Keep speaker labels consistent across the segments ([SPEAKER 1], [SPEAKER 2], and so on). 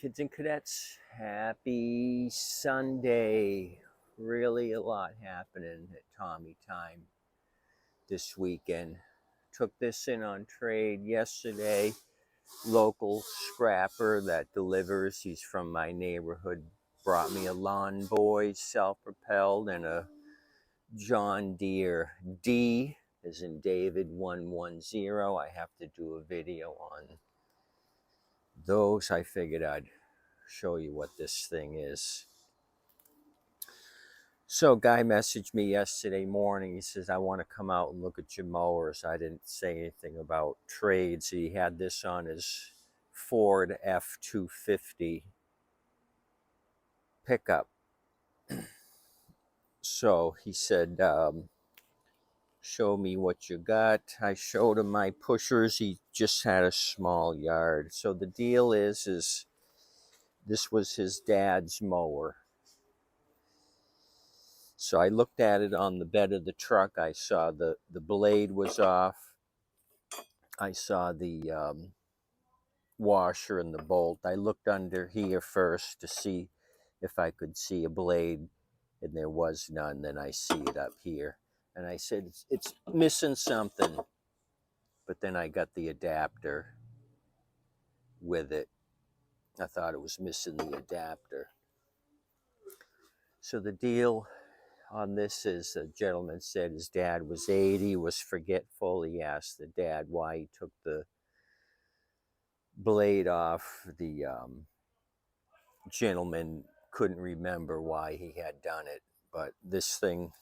[SPEAKER 1] Kids and cadets, happy Sunday. Really a lot happening at Tommy Time this weekend. Took this in on trade yesterday. Local scrapper that delivers. He's from my neighborhood. Brought me a Lawn Boy self-propelled and a John Deere D, as in David 110. I have to do a video on those. I figured I'd show you what this thing is. So guy messaged me yesterday morning. He says, I want to come out and look at your mowers. I didn't say anything about trades. He had this on his Ford F-250 pickup. So he said, show me what you got. I showed him my pushers. He just had a small yard. So the deal is this was his dad's mower. So I looked at it on the bed of the truck. I saw the blade was off. I saw the washer and the bolt. I looked under here first to see if I could see a blade, and there was none. Then I see it up here. And I said, it's missing something. But then I got the adapter with it. I thought it was missing the adapter. So the deal on this is, a gentleman said his dad was 80, was forgetful. He asked the dad why he took the blade off. The gentleman couldn't remember why he had done it, but this thing,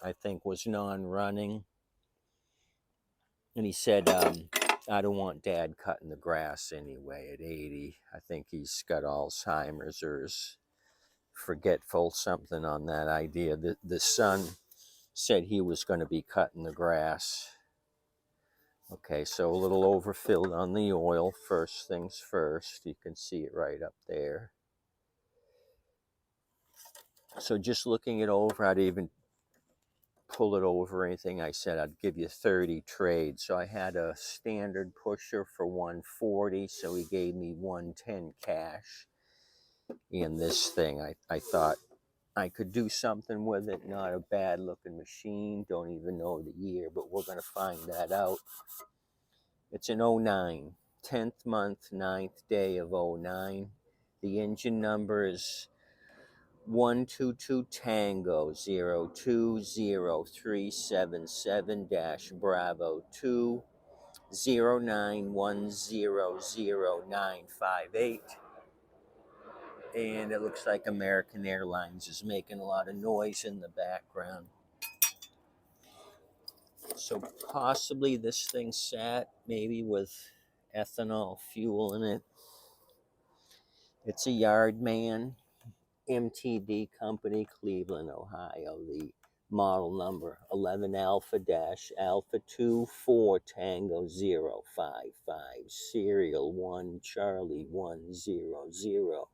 [SPEAKER 1] I think, was non-running. And he said, I don't want dad cutting the grass anyway at 80. I think he's got Alzheimer's or is forgetful, something on that idea. The son said he was going to be cutting the grass. Okay, so a little overfilled on the oil. First things first. You can see it right up there. So just looking it over, I'd even pull it over or anything. I said I'd give you 30 trades. So I had a standard pusher for 140, so he gave me 110 cash. And this thing, I thought I could do something with it. Not a bad looking machine. Don't even know the year, but we're going to find that out. It's an 09, 10th month, 9th day of 09. The engine number is 122 Tango 020377 Bravo 209100958. And it looks like American Airlines is making a lot of noise in the background. So possibly this thing sat maybe with ethanol fuel in it. It's a Yardman, MTD company, Cleveland, Ohio. The model number 11 Alpha 24 Tango 055, serial 1 Charlie 100,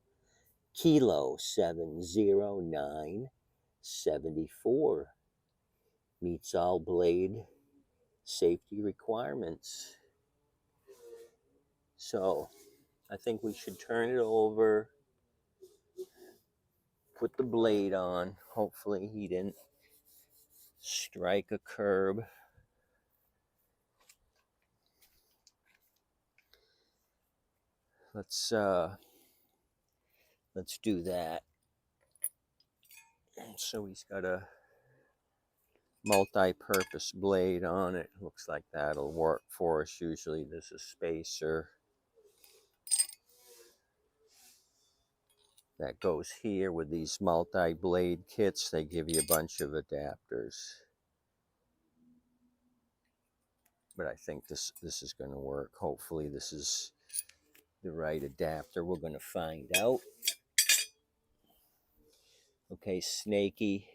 [SPEAKER 1] Kilo 70974. Meets all blade safety requirements. So I think we should turn it over, put the blade on. Hopefully he didn't strike a curb. Let's do that. So he's got a multi-purpose blade on it. Looks like that'll work for us. Usually there's a spacer that goes here with these multi-blade kits. They give you a bunch of adapters. But I think this is going to work. Hopefully this is the right adapter. We're going to find out. Okay, Snaky,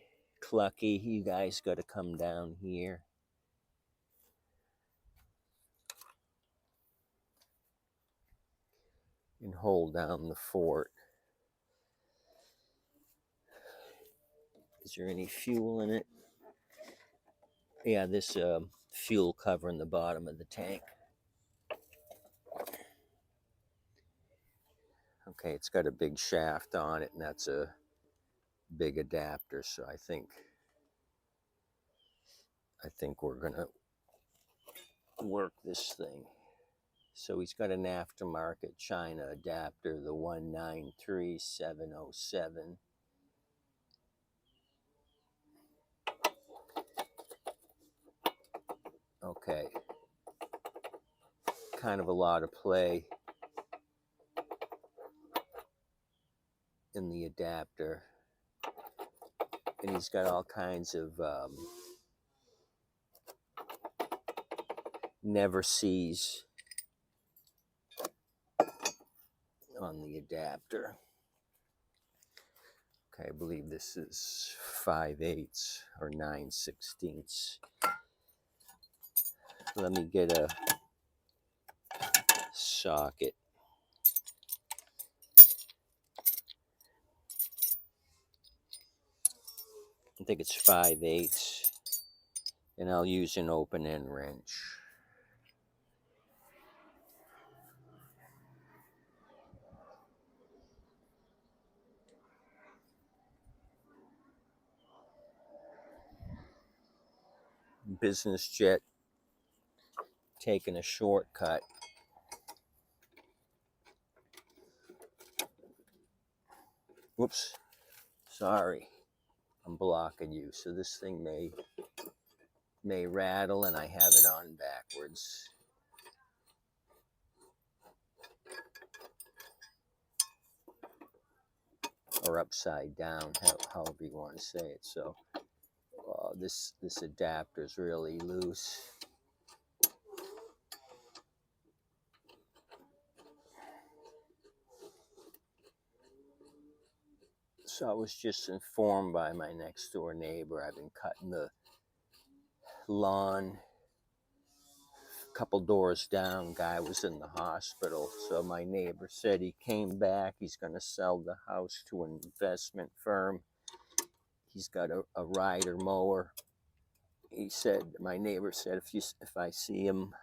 [SPEAKER 1] Clucky, you guys got to come down here. And hold down the fort. Is there any fuel in it? Yeah, this fuel covering the bottom of the tank. Okay, it's got a big shaft on it, and that's a big adapter, so I think we're gonna work this thing. So he's got an aftermarket China adapter, the 193707. Okay, kind of a lot of play in the adapter, and he's got all kinds of never sees on the adapter. Okay, I believe this is 5/8 or 9/16. Let me get a socket. I think it's 5/8, and I'll use an open end wrench. Business jet taking a shortcut. Whoops, sorry, I'm blocking you. So this thing may rattle, and I have it on backwards. Or upside down, however you want to say it. So this adapter is really loose. So I was just informed by my next door neighbor. I've been cutting the lawn a couple doors down. Guy was in the hospital, so my neighbor said he came back. He's going to sell the house to an investment firm. He's got a rider mower. He said, my neighbor said, if I see him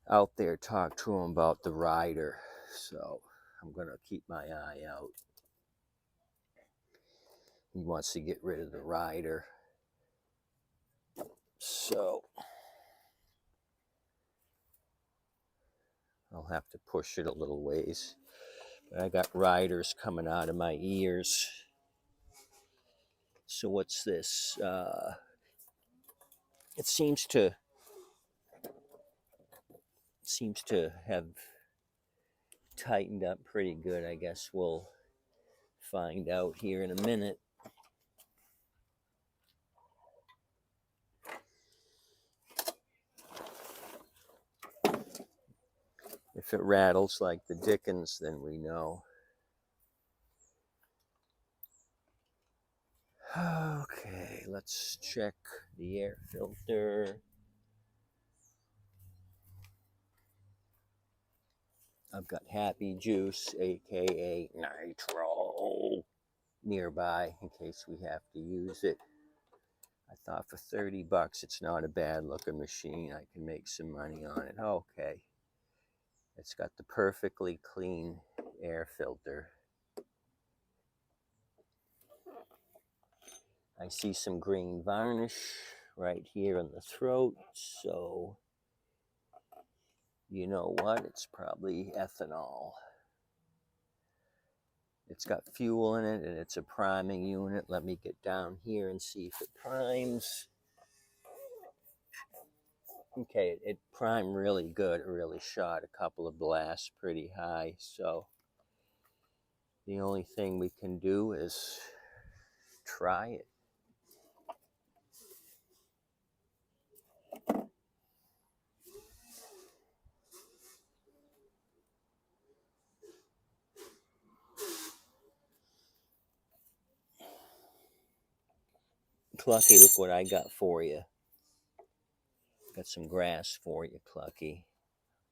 [SPEAKER 1] out there, talk to him about the rider. So I'm going to keep my eye out. He wants to get rid of the rider. So I'll have to push it a little ways. But I got riders coming out of my ears. So what's this? It seems to have tightened up pretty good. I guess we'll find out here in a minute. If it rattles like the dickens, then we know. Okay, let's check the air filter. I've got Happy Juice, aka Nitro, nearby in case we have to use it. I thought for $30 it's not a bad looking machine. I can make some money on it. Okay. It's got the perfectly clean air filter. I see some green varnish right here in the throat, so you know what? It's probably ethanol. It's got fuel in it, and it's a priming unit. Let me get down here and see if it primes. Okay, it primed really good. It really shot a couple of blasts pretty high. So the only thing we can do is try it. Clucky, look what I got for you. Got some grass for you, Clucky.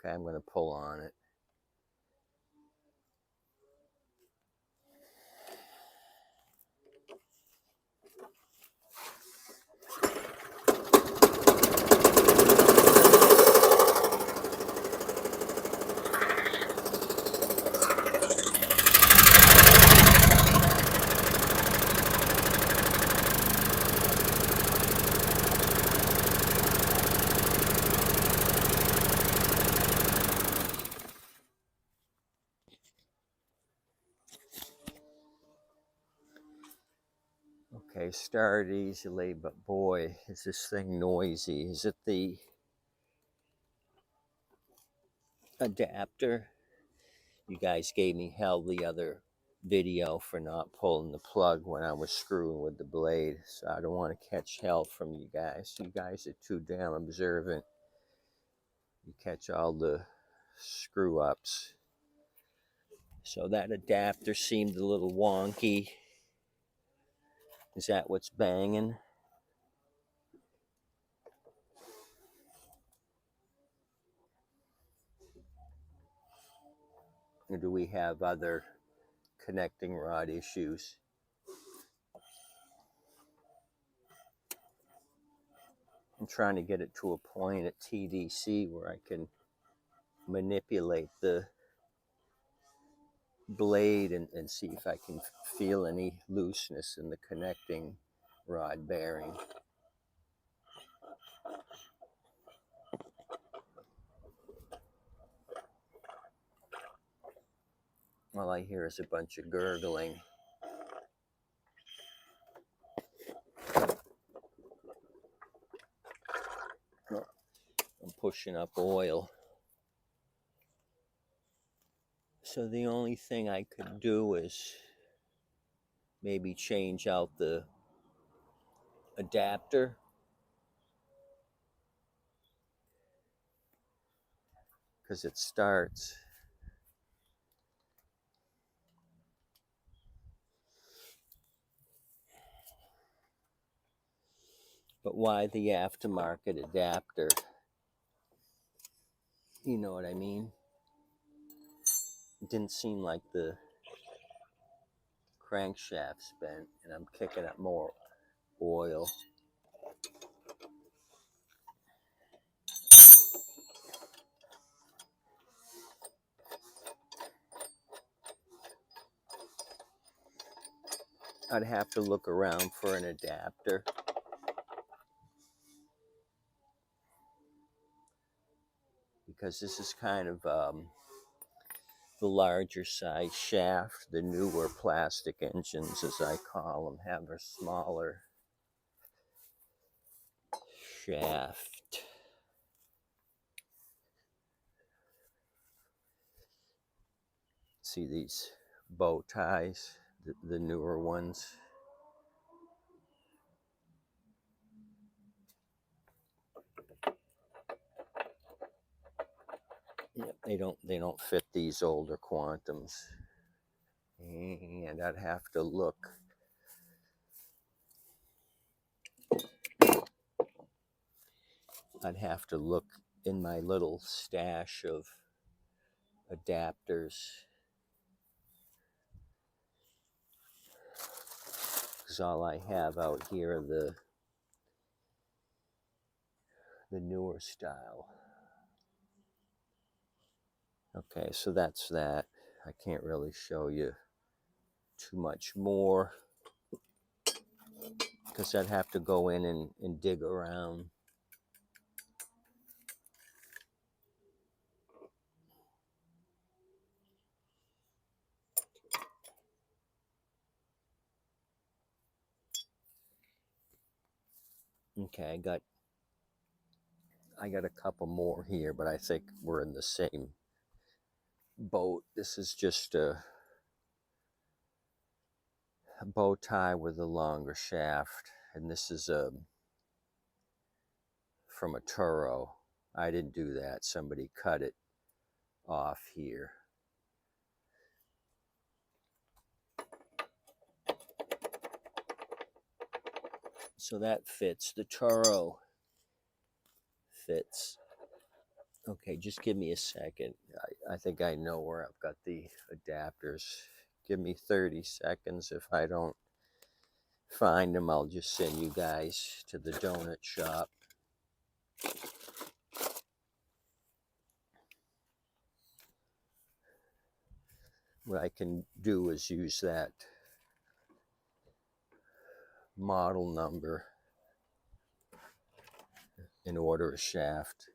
[SPEAKER 1] Okay, I'm going to pull on it. Okay, started easily, but boy, is this thing noisy. Is it the adapter? You guys gave me hell the other video for not pulling the plug when I was screwing with the blade, so I don't want to catch hell from you guys. You guys are too damn observant. You catch all the screw ups. So that adapter seemed a little wonky. Is that what's banging? Or do we have other connecting rod issues? I'm trying to get it to a point at TDC where I can manipulate the blade and see if I can feel any looseness in the connecting rod bearing. All I hear is a bunch of gurgling. I'm pushing up oil. So the only thing I could do is maybe change out the adapter, because it starts. But why the aftermarket adapter? You know what I mean? It didn't seem like the crankshaft's bent, and I'm kicking up more oil. I'd have to look around for an adapter. Because this is kind of the larger size shaft. The newer plastic engines, as I call them, have a smaller shaft. See these bow ties, the newer ones. Yep, they don't fit these older Quantums. And I'd have to look. I'd have to look in my little stash of adapters, because all I have out here are the newer style. Okay, so that's that. I can't really show you too much more because I'd have to go in and dig around. Okay, I got a couple more here, but I think we're in the same boat. This is just a bow tie with a longer shaft, and this is from a Turo. I didn't do that. Somebody cut it off here. So that fits. The Turo fits. Okay, just give me a second. I think I know where I've got the adapters. Give me 30 seconds. If I don't find them, I'll just send you guys to the donut shop. What I can do is use that model number and order a shaft.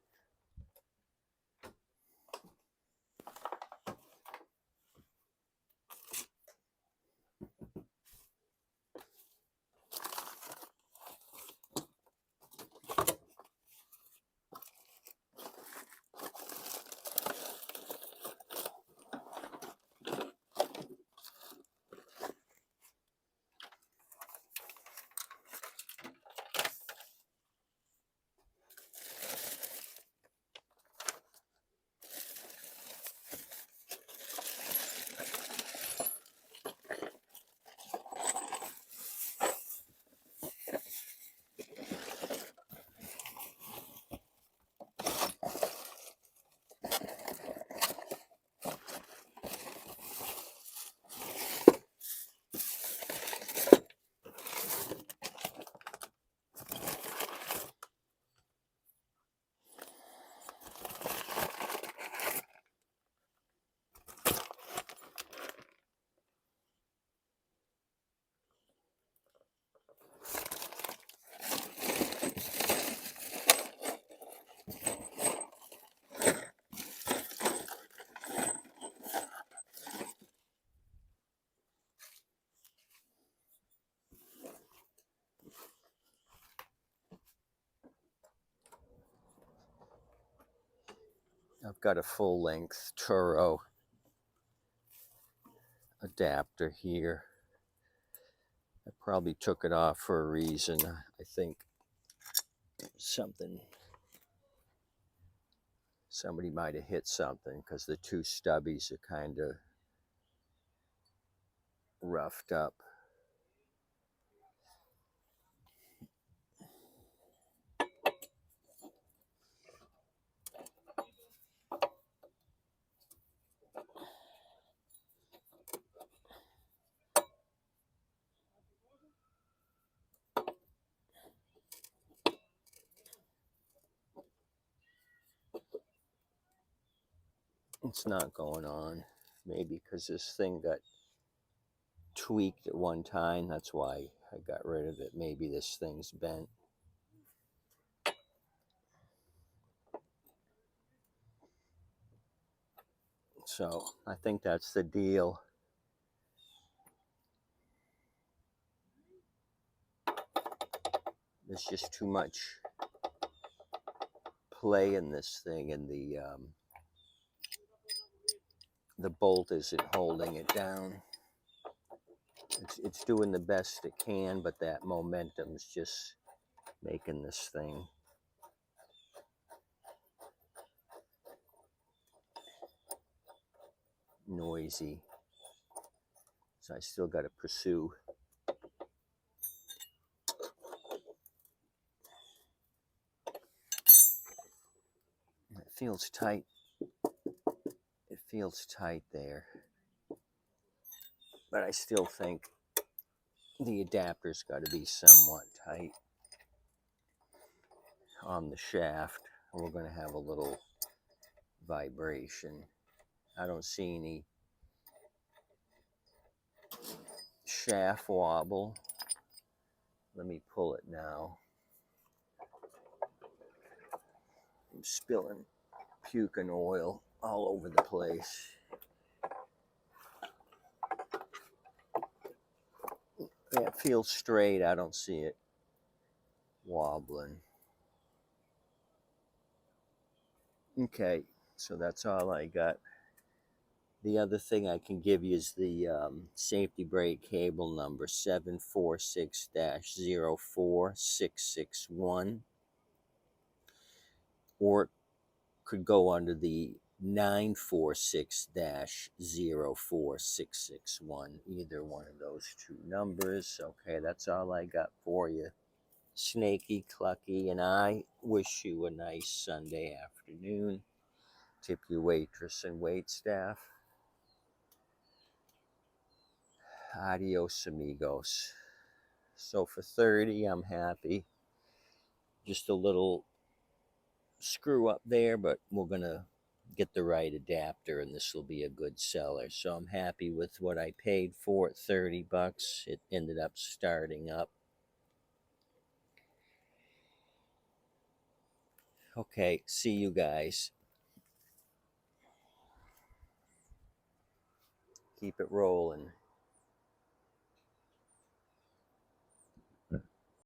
[SPEAKER 1] got a full length Turo adapter here. I probably took it off for a reason. I think somebody might have hit something because the two stubbies are kind of roughed up. It's not going on. Maybe because this thing got tweaked at one time. That's why I got rid of it. Maybe this thing's bent. So I think that's the deal. There's just too much play in this thing, and the bolt isn't holding it down. It's doing the best it can, but that momentum's just making this thing noisy. So I still got to pursue. It feels tight. It feels tight there. But I still think the adapter's got to be somewhat tight on the shaft. We're going to have a little vibration. I don't see any shaft wobble. Let me pull it now. I'm spilling puke and oil all over the place. Yeah, it feels straight. I don't see it wobbling. Okay, so that's all I got. The other thing I can give you is the safety brake cable number 746-04661, or it could go under the 946-04661, either one of those two numbers. Okay, that's all I got for you. Snaky, Clucky, and I wish you a nice Sunday afternoon. Tip your waitress and waitstaff. Adios, amigos. So for 30, I'm happy. Just a little screw up there, but we're going to get the right adapter, and this will be a good seller. So I'm happy with what I paid for it, 30 bucks. It ended up starting up. Okay, see you guys. Keep it rolling.